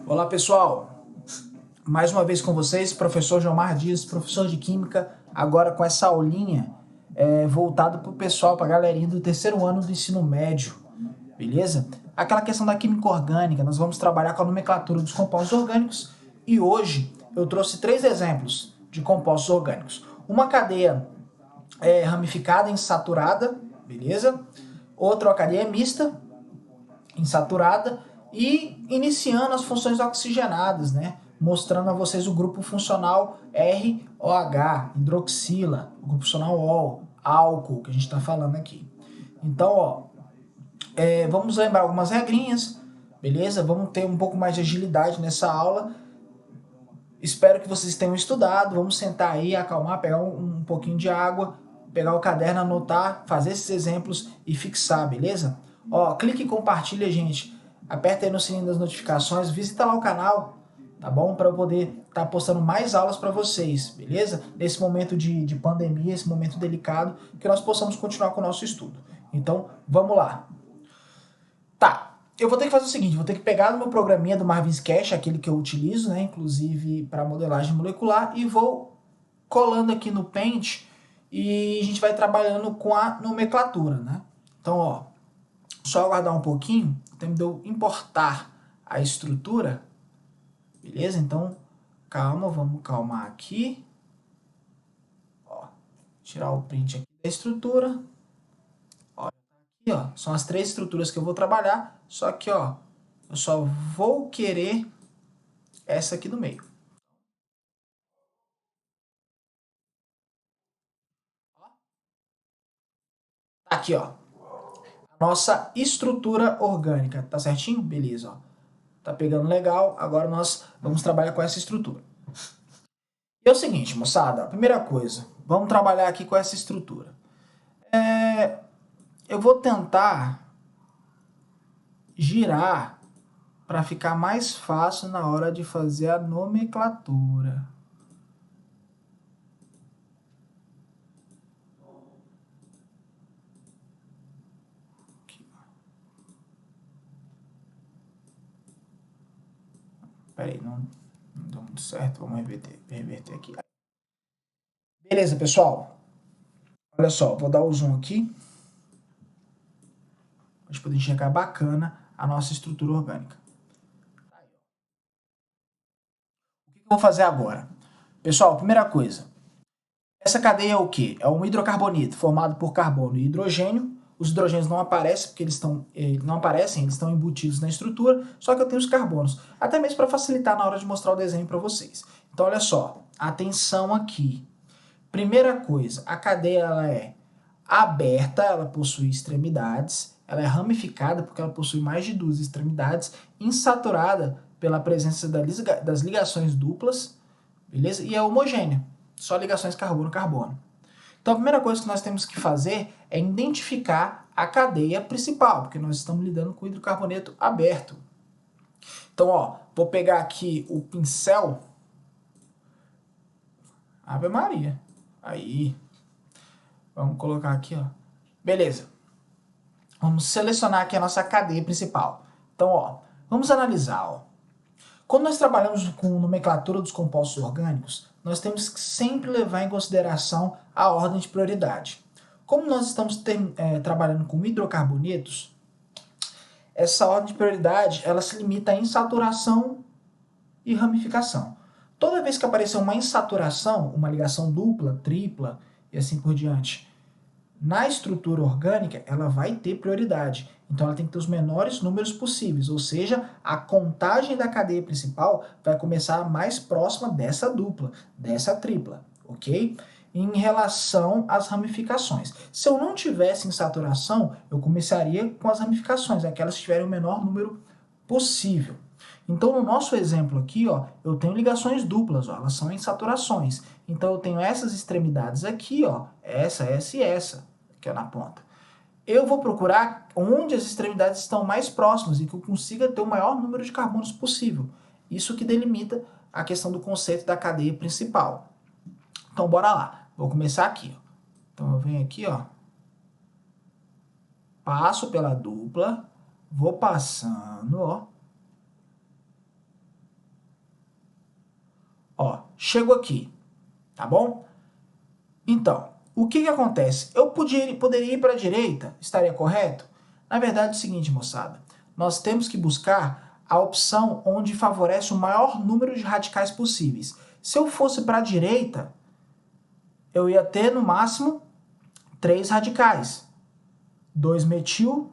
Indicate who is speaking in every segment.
Speaker 1: Olá pessoal, mais uma vez com vocês, professor Gilmar Dias, professor de Química, agora com essa aulinha voltado para o pessoal, para a galerinha do terceiro ano do ensino médio, beleza? Aquela questão da química orgânica, nós vamos trabalhar com a nomenclatura dos compostos orgânicos e hoje eu trouxe 3 exemplos de compostos orgânicos. Uma cadeia ramificada insaturada, beleza? Outra uma cadeia mista, insaturada, e iniciando as funções oxigenadas, né? Mostrando a vocês o grupo funcional ROH, hidroxila, o grupo funcional OL, álcool, que a gente está falando aqui. Então, vamos lembrar algumas regrinhas, beleza? Vamos ter um pouco mais de agilidade nessa aula. Espero que vocês tenham estudado. Vamos sentar aí, acalmar, pegar um pouquinho de água, pegar o caderno, anotar, fazer esses exemplos e fixar, beleza? Clique e compartilha, gente. Aperta aí no sininho das notificações, visita lá o canal, tá bom? Para eu poder estar postando mais aulas para vocês, beleza? Nesse momento de pandemia, esse momento delicado, que nós possamos continuar com o nosso estudo. Então, vamos lá. Tá, eu vou ter que fazer o seguinte, vou ter que pegar no meu programinha do Marvin's Cache, aquele que eu utilizo, né, inclusive para modelagem molecular, e vou colando aqui no Paint e a gente vai trabalhando com a nomenclatura, né? Então, só aguardar um pouquinho, tempo de eu importar a estrutura, beleza? Então, calma, vamos calmar aqui. Tirar o print aqui da estrutura. Aqui, são as 3 estruturas que eu vou trabalhar, só que, eu só vou querer essa aqui no meio. Aqui, a nossa estrutura orgânica, tá certinho? Beleza, tá pegando legal, agora nós vamos trabalhar com essa estrutura. E é o seguinte, moçada, a primeira coisa, vamos trabalhar aqui com essa estrutura. Eu vou tentar girar para ficar mais fácil na hora de fazer a nomenclatura. Peraí, não deu muito certo, vamos reverter aqui. Beleza, pessoal. Olha só, vou dar o zoom aqui. A gente poder enxergar bacana a nossa estrutura orgânica. O que eu vou fazer agora? Pessoal, primeira coisa. Essa cadeia é o quê? É um hidrocarboneto formado por carbono e hidrogênio. Os hidrogênios não aparecem porque eles estão embutidos na estrutura, só que eu tenho os carbonos. Até mesmo para facilitar na hora de mostrar o desenho para vocês. Então, olha só, atenção aqui. Primeira coisa, a cadeia ela é aberta, ela possui extremidades, ela é ramificada porque ela possui mais de 2 extremidades, insaturada pela presença das ligações duplas, beleza? E é homogênea, só ligações carbono-carbono. Então a primeira coisa que nós temos que fazer é identificar a cadeia principal, porque nós estamos lidando com hidrocarboneto aberto. Então, vou pegar aqui o pincel. Ave Maria. Aí. Vamos colocar aqui, Beleza. Vamos selecionar aqui a nossa cadeia principal. Então, vamos analisar, Quando nós trabalhamos com nomenclatura dos compostos orgânicos, nós temos que sempre levar em consideração a ordem de prioridade. Como nós estamos trabalhando com hidrocarbonetos, essa ordem de prioridade ela se limita à insaturação e ramificação. Toda vez que aparecer uma insaturação, uma ligação dupla, tripla e assim por diante, na estrutura orgânica, ela vai ter prioridade. Então, ela tem que ter os menores números possíveis, ou seja, a contagem da cadeia principal vai começar mais próxima dessa dupla, dessa tripla, ok? Em relação às ramificações. Se eu não tivesse insaturação, eu começaria com as ramificações, aquelas que tiverem o menor número possível. Então, no nosso exemplo aqui, eu tenho ligações duplas, elas são insaturações. Então, eu tenho essas extremidades aqui, essa e essa, que é na ponta. Eu vou procurar onde as extremidades estão mais próximas e que eu consiga ter o maior número de carbonos possível. Isso que delimita a questão do conceito da cadeia principal. Então, bora lá. Vou começar aqui. Então, eu venho aqui, passo pela dupla, vou passando, Ó, chego aqui, tá bom? Então, o que acontece? Eu poderia ir para a direita, estaria correto? Na verdade é o seguinte, moçada, nós temos que buscar a opção onde favorece o maior número de radicais possíveis. Se eu fosse para a direita, eu ia ter no máximo 3 radicais. 2 metil,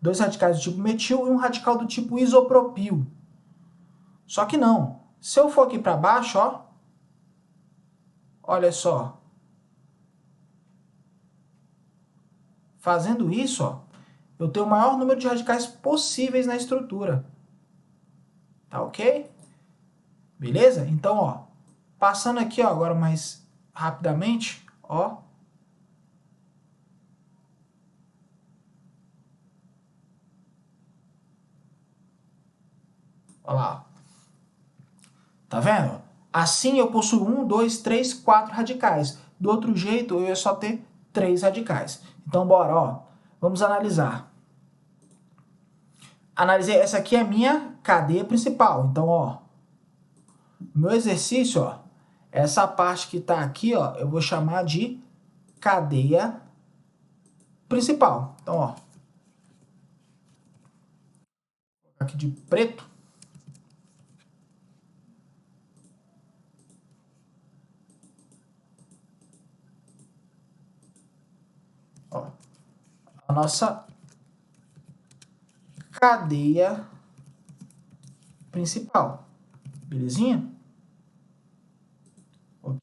Speaker 1: 2 radicais do tipo metil e um radical do tipo isopropil. Só que não. Se eu for aqui para baixo, ó, olha só. Fazendo isso, ó, eu tenho o maior número de radicais possíveis na estrutura. Tá ok? Beleza? Então, ó, passando aqui, ó, agora mais rapidamente, ó. Olha lá. Tá vendo? Assim eu possuo 1, 2, 3, 4 radicais. Do outro jeito, eu ia só ter 3 radicais. Então, bora, ó. Vamos analisar. Analisei, essa aqui é a minha cadeia principal. Então, ó, meu exercício, ó, essa parte que tá aqui, ó, eu vou chamar de cadeia principal. Então, ó, vou colocar aqui de preto. Ó, a nossa cadeia principal. Belezinha? Ok?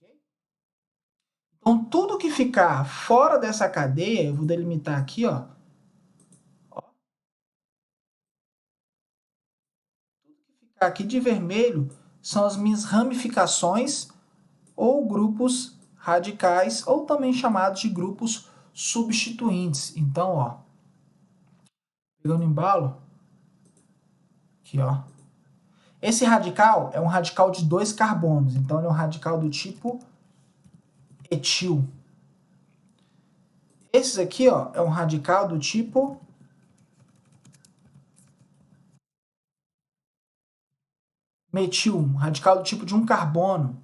Speaker 1: Então, tudo que ficar fora dessa cadeia, eu vou delimitar aqui, ó. Tudo que ficar aqui de vermelho são as minhas ramificações ou grupos radicais, ou também chamados de grupos substituintes. Então, ó, pegando embalo, aqui, ó. Esse radical é um radical de 2 carbonos, então ele é um radical do tipo etil. Esse aqui, ó, é um radical do tipo metil, um radical do tipo de um carbono.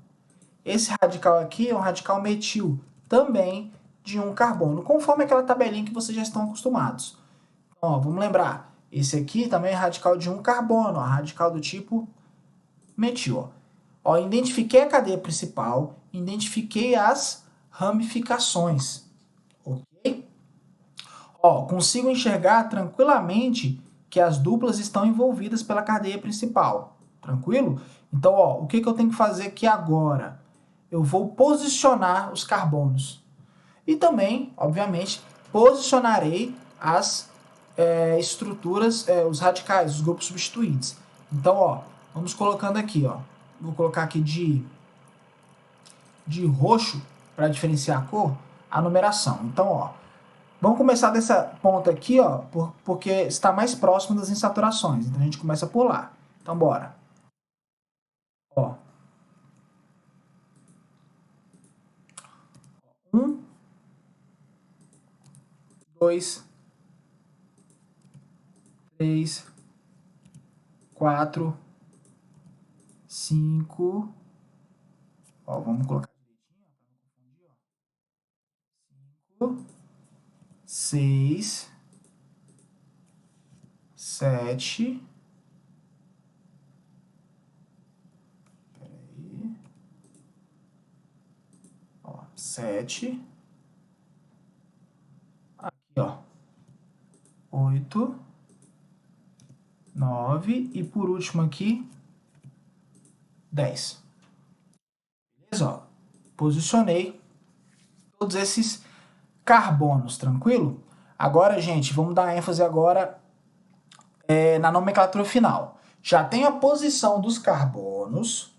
Speaker 1: Esse radical aqui é um radical metil, também de um carbono, conforme aquela tabelinha que vocês já estão acostumados. Então, ó, vamos lembrar, esse aqui também é radical de um carbono, ó, radical do tipo metil. Ó, identifiquei a cadeia principal, identifiquei as ramificações, ok? Ó, consigo enxergar tranquilamente que as duplas estão envolvidas pela cadeia principal, tranquilo? Então, ó, o que eu tenho que fazer aqui agora? Eu vou posicionar os carbonos. E também, obviamente, posicionarei as estruturas, os radicais, os grupos substituintes. Então, ó, vamos colocando aqui, ó. Vou colocar aqui de roxo, para diferenciar a cor, a numeração. Então, ó, vamos começar dessa ponta aqui, ó, porque está mais próximo das insaturações. Então, a gente começa por lá. Então, bora. Ó. 1, 2, 3, 4, 5. Ó, vamos colocar direitinho, ó, 5, 6, 7. Peraí. Ó, 7. Aqui, ó. 8, 9 e por último aqui 10. Beleza? Ó, posicionei todos esses carbonos, tranquilo? Agora, gente, vamos dar ênfase agora na nomenclatura final. Já tenho a posição dos carbonos,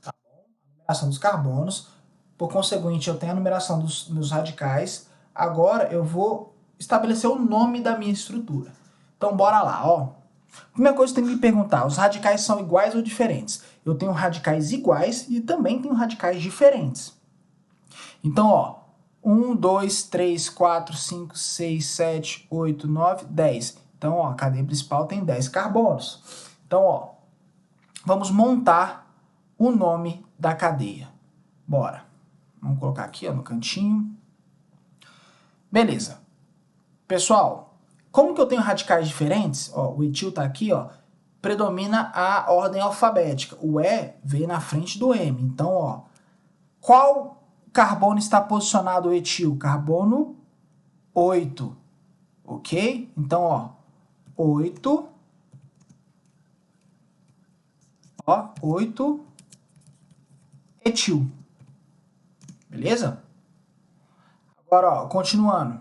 Speaker 1: tá bom? A numeração dos carbonos. Por conseguinte, eu tenho a numeração dos meus radicais. Agora eu vou estabelecer o nome da minha estrutura. Então, bora lá, ó. Primeira coisa que tem que me perguntar, os radicais são iguais ou diferentes? Eu tenho radicais iguais e também tenho radicais diferentes. Então, ó, 1, 2, 3, 4, 5, 6, 7, 8, 9, 10. Então, ó, a cadeia principal tem 10 carbonos. Então, ó, vamos montar o nome da cadeia. Bora. Vamos colocar aqui, ó, no cantinho. Beleza. Pessoal, como que eu tenho radicais diferentes? Ó, o etil tá aqui, ó. Predomina a ordem alfabética. O E veio na frente do M. Então, ó, qual carbono está posicionado o etil? Carbono 8. Ok? Então, ó, 8. Ó, 8 etil. Beleza? Agora, ó, continuando.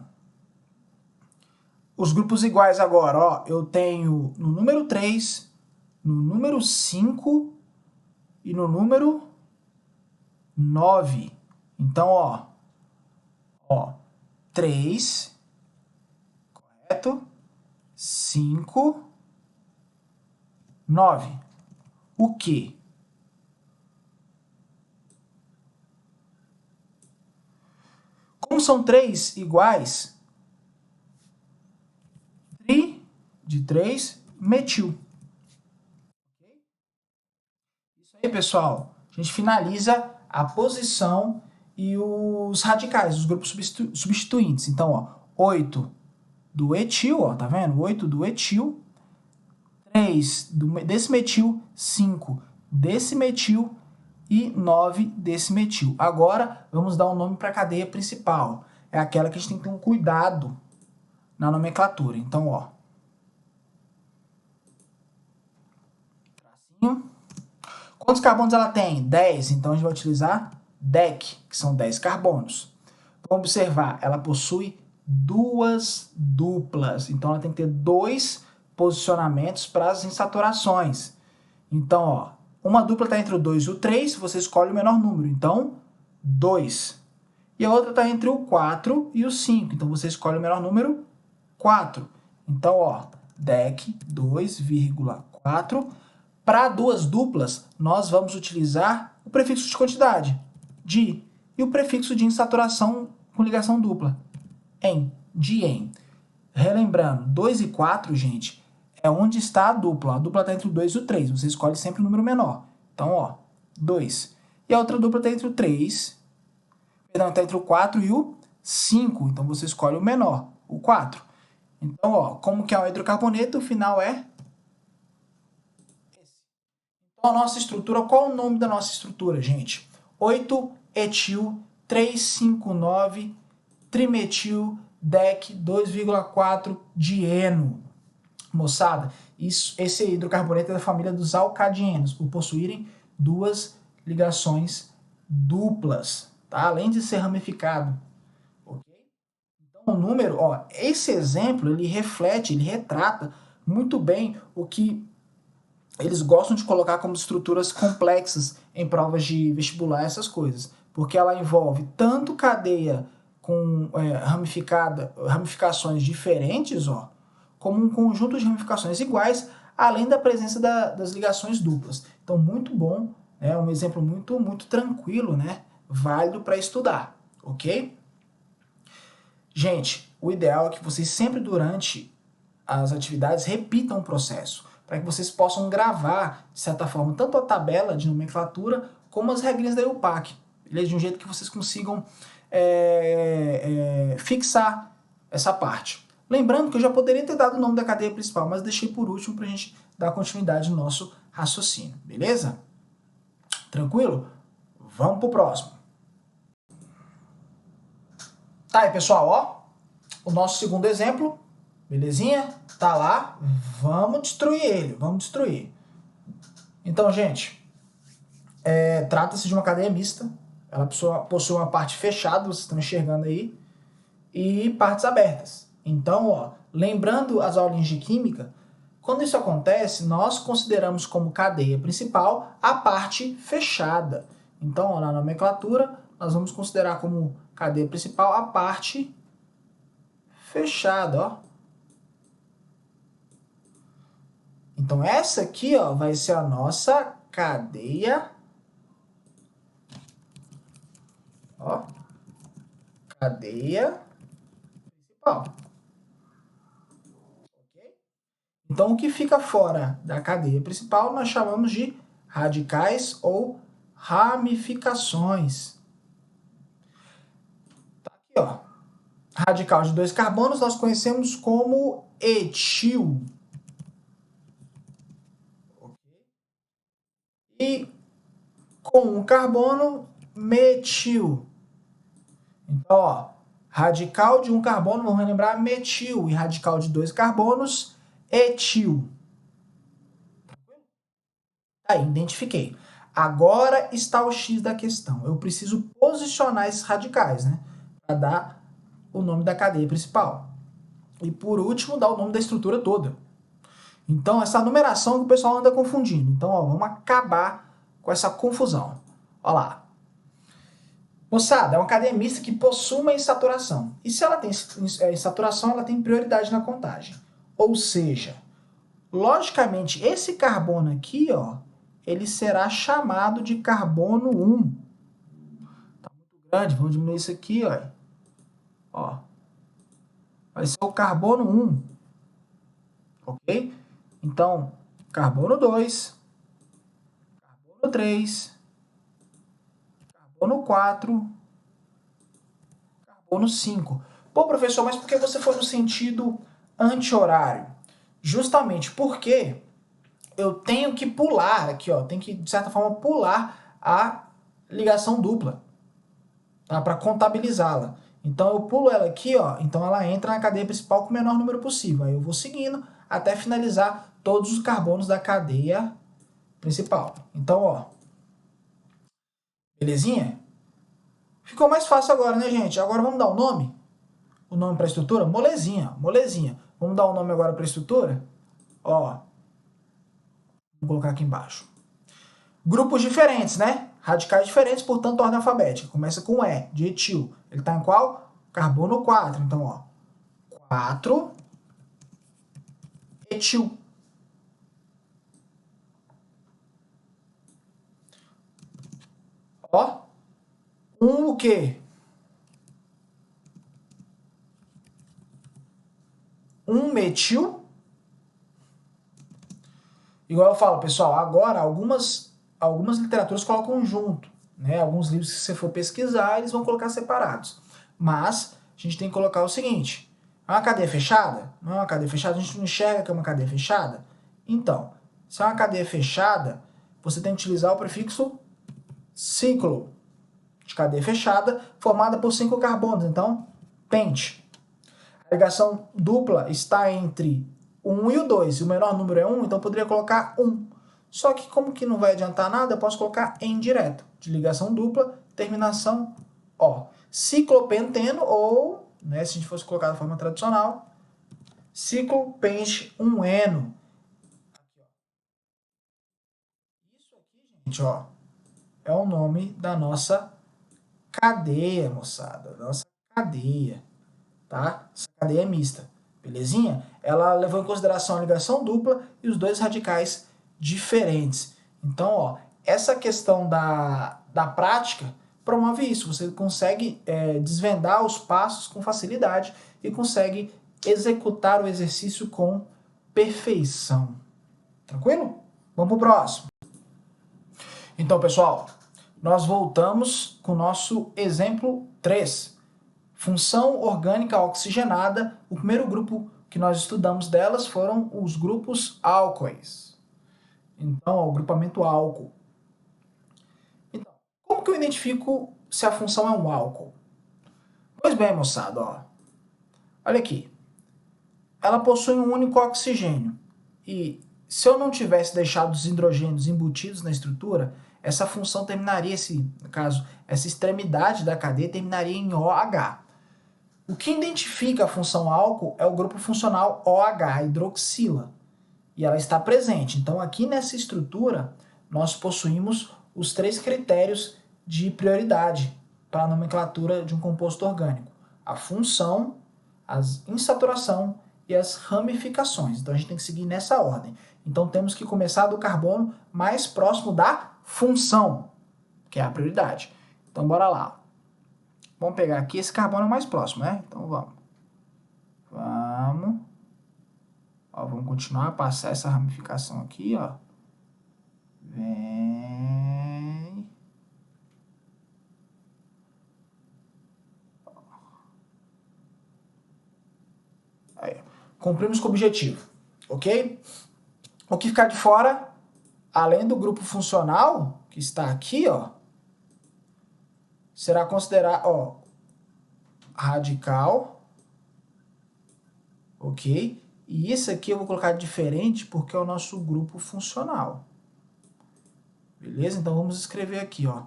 Speaker 1: Os grupos iguais agora, ó, eu tenho no número 3, no número 5 e no número 9. Então, ó, 3, correto? 5, 9. O quê? Como são 3 iguais, tri de 3, metil. Isso aí, pessoal. A gente finaliza a posição e os radicais, os grupos substituintes. Então, ó, 8 do etil, ó, tá vendo? 8 do etil, 3 desse metil, 5 desse metil e 9 desse metil. Agora, vamos dar um nome para a cadeia principal. É aquela que a gente tem que ter um cuidado na nomenclatura. Então, ó, tracinho. Quantos carbonos ela tem? 10. Então, a gente vai utilizar DEC, que são 10 carbonos. Vamos observar, ela possui duas duplas. Então, ela tem que ter 2 posicionamentos para as insaturações. Então, ó, uma dupla está entre o 2 e o 3, você escolhe o menor número. Então, 2. E a outra está entre o 4 e o 5. Então, você escolhe o menor número, 4. Então, ó, DEC 2,4. Para duas duplas, nós vamos utilizar o prefixo de quantidade, di, e o prefixo de insaturação com ligação dupla, em, dien. Relembrando, 2 e 4, gente, é onde está a dupla. A dupla está entre o 2 e o 3. Você escolhe sempre o número menor. Então, ó, 2. E a outra dupla está entre o 3. Perdão, está entre o 4 e o 5. Então, você escolhe o menor, o 4. Então, ó, como que é um hidrocarboneto, o final é esse. Então, a nossa estrutura, qual o nome da nossa estrutura, gente? 8-etil 3,5,9 trimetil DEC 2,4 dieno. Moçada, esse hidrocarboneto é da família dos alcadienos, por possuírem duas ligações duplas, tá? Além de ser ramificado. Okay? Então, o número, ó, esse exemplo, ele reflete, ele retrata muito bem o que eles gostam de colocar como estruturas complexas em provas de vestibular, essas coisas, porque ela envolve tanto cadeia com ramificações diferentes, ó, como um conjunto de ramificações iguais, além da presença das ligações duplas. Então, muito bom, né? Um exemplo muito tranquilo, né? Válido para estudar, ok? Gente, o ideal é que vocês sempre durante as atividades repitam o processo, para que vocês possam gravar, de certa forma, tanto a tabela de nomenclatura como as regrinhas da EUPAC, beleza? De um jeito que vocês consigam fixar essa parte. Lembrando que eu já poderia ter dado o nome da cadeia principal, mas deixei por último para a gente dar continuidade no nosso raciocínio, beleza? Tranquilo? Vamos pro próximo. Tá aí, pessoal, ó, o nosso segundo exemplo, belezinha? Tá lá, vamos destruir ele, vamos destruir. Então, gente, trata-se de uma cadeia mista, ela possui uma parte fechada, vocês estão enxergando aí, e partes abertas. Então, ó, lembrando as aulinhas de química, quando isso acontece, nós consideramos como cadeia principal a parte fechada. Então, ó, na nomenclatura, nós vamos considerar como cadeia principal a parte fechada, ó. Então, essa aqui, ó, vai ser a nossa cadeia, ó, cadeia principal. Então, o que fica fora da cadeia principal nós chamamos de radicais ou ramificações. Tá aqui, ó. Radical de 2 carbonos nós conhecemos como etil. E com um carbono, metil. Então, ó, radical de um carbono, vamos lembrar, metil. E radical de 2 carbonos, etil. Aí, identifiquei. Agora está o X da questão. Eu preciso posicionar esses radicais, né? Para dar o nome da cadeia principal. E por último, dar o nome da estrutura toda. Então, essa numeração que o pessoal anda confundindo. Então, ó, vamos acabar com essa confusão. Olha lá. Moçada, é uma cadeia mista que possui uma insaturação. E se ela tem insaturação, ela tem prioridade na contagem. Ou seja, logicamente, esse carbono aqui, ó, ele será chamado de carbono 1. Tá muito grande, vamos diminuir isso aqui, ó. Vai ser o carbono 1. Ok? Então, carbono 2, carbono 3, carbono 4, carbono 5. Pô, professor, mas por que você foi no sentido anti-horário? Justamente porque eu tenho que pular aqui, ó, tem que, de certa forma, pular a ligação dupla, tá? Para contabilizá-la. Então eu pulo ela aqui, ó, então ela entra na cadeia principal com o menor número possível. Aí eu vou seguindo até finalizar todos os carbonos da cadeia principal. Então, ó, belezinha? Ficou mais fácil agora, né, gente? Agora vamos dar o nome? O nome para a estrutura? Molezinha, molezinha. Vamos dar o nome agora para a estrutura? Ó, vou colocar aqui embaixo. Grupos diferentes, né? Radicais diferentes, portanto, ordem alfabética. Começa com E, de etil. Ele está em qual? Carbono 4. Então, ó, 4 etil. Ó, o quê? Metil. Igual eu falo, pessoal, agora algumas literaturas colocam junto, né? Alguns livros que você for pesquisar, eles vão colocar separados. Mas a gente tem que colocar o seguinte: é uma cadeia fechada? Não é uma cadeia fechada? A gente não enxerga que é uma cadeia fechada? Então, se é uma cadeia fechada, você tem que utilizar o prefixo ciclo de cadeia fechada, formada por 5 carbonos. Então, pente. A ligação dupla está entre o 1 e o 2. E o menor número é 1, então eu poderia colocar 1. Só que como que não vai adiantar nada, eu posso colocar em direto. De ligação dupla, terminação O. Ciclopenteno ou, né, se a gente fosse colocar da forma tradicional, ciclopente 1-eno. Isso aqui, gente, ó, é o nome da nossa cadeia, moçada. Da nossa cadeia, tá? Essa cadeia é mista. Belezinha? Ela levou em consideração a ligação dupla e os dois radicais diferentes. Então, ó, essa questão da prática promove isso. Você consegue desvendar os passos com facilidade e consegue executar o exercício com perfeição. Tranquilo? Vamos pro próximo. Então, pessoal, nós voltamos com o nosso exemplo 3. Função orgânica oxigenada, o primeiro grupo que nós estudamos delas foram os grupos álcoois. Então, ó, o grupamento álcool. Então, como que eu identifico se a função é um álcool? Pois bem, moçada, ó. Olha aqui. Ela possui um único oxigênio. E se eu não tivesse deixado os hidrogênios embutidos na estrutura, essa função terminaria, no caso, essa extremidade da cadeia terminaria em OH. O que identifica a função álcool é o grupo funcional OH, a hidroxila. E ela está presente. Então, aqui nessa estrutura, nós possuímos os 3 critérios de prioridade para a nomenclatura de um composto orgânico: a função, a insaturação e as ramificações. Então, a gente tem que seguir nessa ordem. Então, temos que começar do carbono mais próximo da função, que é a prioridade. Então, bora lá. Vamos pegar aqui, esse carbono é o mais próximo, né? Então vamos. Ó, vamos continuar a passar essa ramificação aqui, ó. Vem. cumprimos com o objetivo, ok? O que ficar de fora, além do grupo funcional, que está aqui, ó, será considerado, ó, radical, ok? E isso aqui eu vou colocar diferente porque é o nosso grupo funcional. Beleza? Então vamos escrever aqui, ó.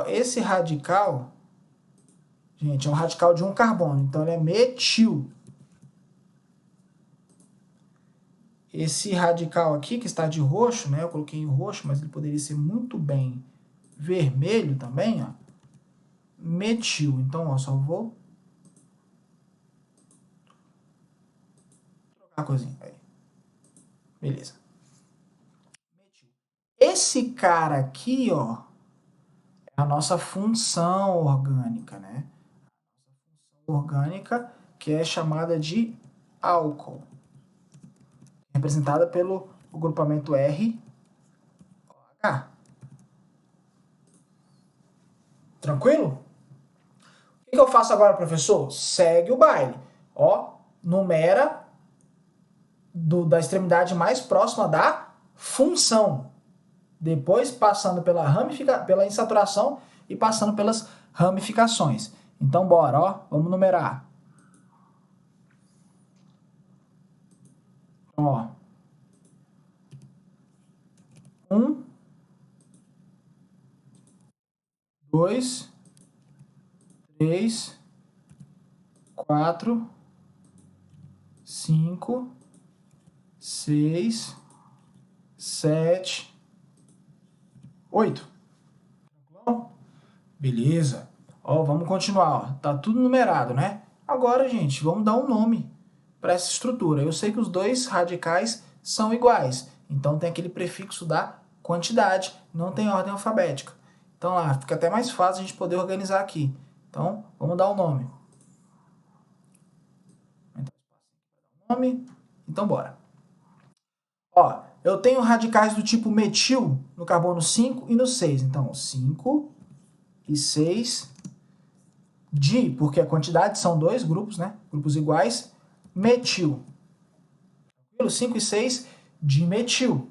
Speaker 1: Esse radical, gente, é um radical de um carbono, então ele é metil. Esse radical aqui, que está de roxo, né? Eu coloquei em roxo, mas ele poderia ser muito bem vermelho também, ó. Metil. Então, ó, só vou trocar a coisinha aí. Beleza. Metil. Esse cara aqui, ó, é a nossa função orgânica, né? A função orgânica que é chamada de álcool, representada pelo grupamento RH. Tranquilo? O que eu faço agora, professor? Segue o baile. Ó, numera da extremidade mais próxima da função. Depois passando pela insaturação e passando pelas ramificações. Então, bora, ó, vamos numerar. Ó, 1, 2, 3, 4, 5, 6, 7, 8. Beleza. Ó, vamos continuar. Ó. Tá tudo numerado, né? Agora, gente, vamos dar um nome para essa estrutura. Eu sei que os dois radicais são iguais. Então, tem aquele prefixo da quantidade. Não tem ordem alfabética. Então, lá, fica até mais fácil a gente poder organizar aqui. Então, vamos dar um nome. Então, bora. Ó, eu tenho radicais do tipo metil no carbono 5 e no 6. Então, 5 e 6 porque a quantidade são dois grupos, né? Grupos iguais. Metil. 5 e 6 de metil.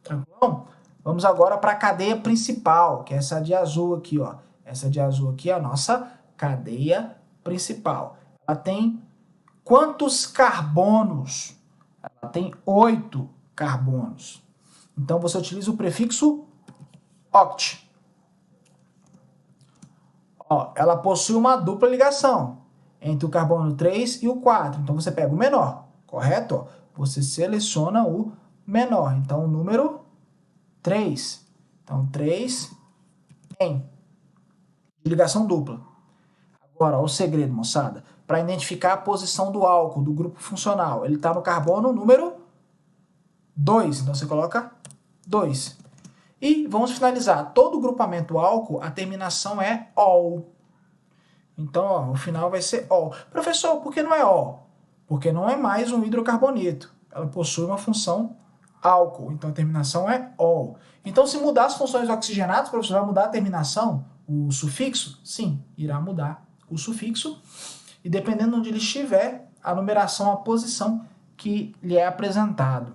Speaker 1: Tranquilo? Vamos agora para a cadeia principal, que é essa de azul aqui, ó. Essa de azul aqui é a nossa cadeia principal. Ela tem quantos carbonos? Ela tem 8 carbonos. Então você utiliza o prefixo oct. Ó, ela possui uma dupla ligação entre o carbono 3 e o 4. Então você pega o menor, correto? Ó, você seleciona o menor. Então o número 3. Então 3 em de ligação dupla. Agora, ó, o segredo, moçada. Para identificar a posição do álcool do grupo funcional. Ele está no carbono número 2. Então você coloca 2. E vamos finalizar. Todo grupamento álcool, a terminação é -ol. Então, ó, o final vai ser -ol. Professor, por que não é -ol? Porque não é mais um hidrocarboneto. Ela possui uma função álcool. Então a terminação é -ol. Então, se mudar as funções oxigenadas, professor, vai mudar a terminação? O sufixo? Sim, irá mudar o sufixo. E dependendo de onde ele estiver, a numeração, a posição que lhe é apresentado.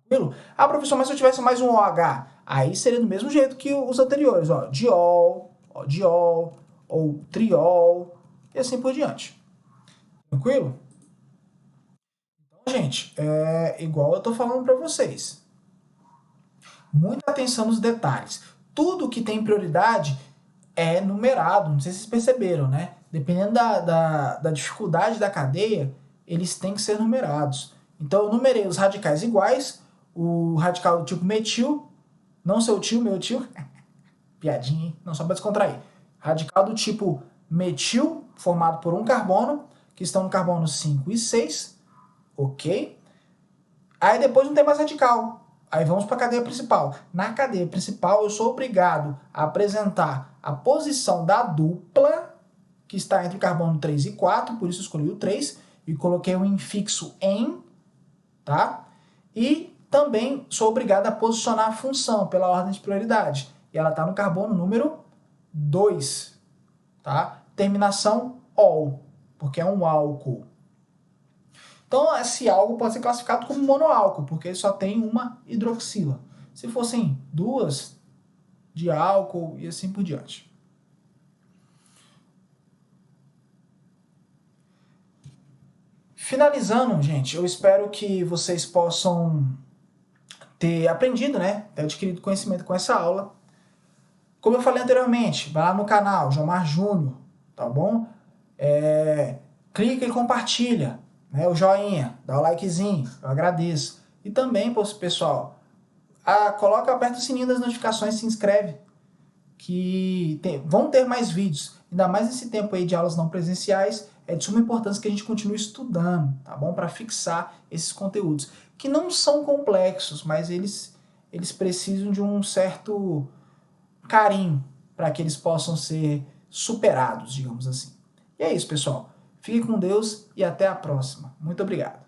Speaker 1: Tranquilo? Ah, professor, mas se eu tivesse mais um OH, aí seria do mesmo jeito que os anteriores, ó, diol, ou triol, e assim por diante. Tranquilo? Então, gente, é igual eu tô falando para vocês. Muita atenção nos detalhes. Tudo que tem prioridade é numerado, não sei se vocês perceberam, né? Dependendo da dificuldade da cadeia, eles têm que ser numerados. Então, eu numerei os radicais iguais, o radical do tipo metil, não seu tio, meu tio, piadinha, hein? Não, só para descontrair. Radical do tipo metil, formado por um carbono, que estão no carbono 5 e 6, ok? Aí depois não tem mais radical. Aí vamos para a cadeia principal. Na cadeia principal, eu sou obrigado a apresentar a posição da dupla, que está entre o carbono 3 e 4, por isso eu escolhi o 3, e coloquei um infixo em, tá? E também sou obrigado a posicionar a função pela ordem de prioridade. E ela está no carbono número 2, tá? Terminação ol, porque é um álcool. Então, esse álcool pode ser classificado como monoálcool, porque ele só tem uma hidroxila. Se fossem duas, de álcool e assim por diante. Finalizando, gente, eu espero que vocês possam ter aprendido, né? Ter adquirido conhecimento com essa aula. Como eu falei anteriormente, vai lá no canal, Jomar Júnior, tá bom? Clica e compartilha, né? O joinha, dá o likezinho, eu agradeço. E também, pessoal, coloca, aperta o sininho das notificações, se inscreve, que vão ter mais vídeos. Ainda mais nesse tempo aí de aulas não presenciais, é de suma importância que a gente continue estudando, tá bom? Para fixar esses conteúdos, que não são complexos, mas eles precisam de um certo carinho para que eles possam ser superados, digamos assim. E é isso, pessoal. Fique com Deus e até a próxima. Muito obrigado.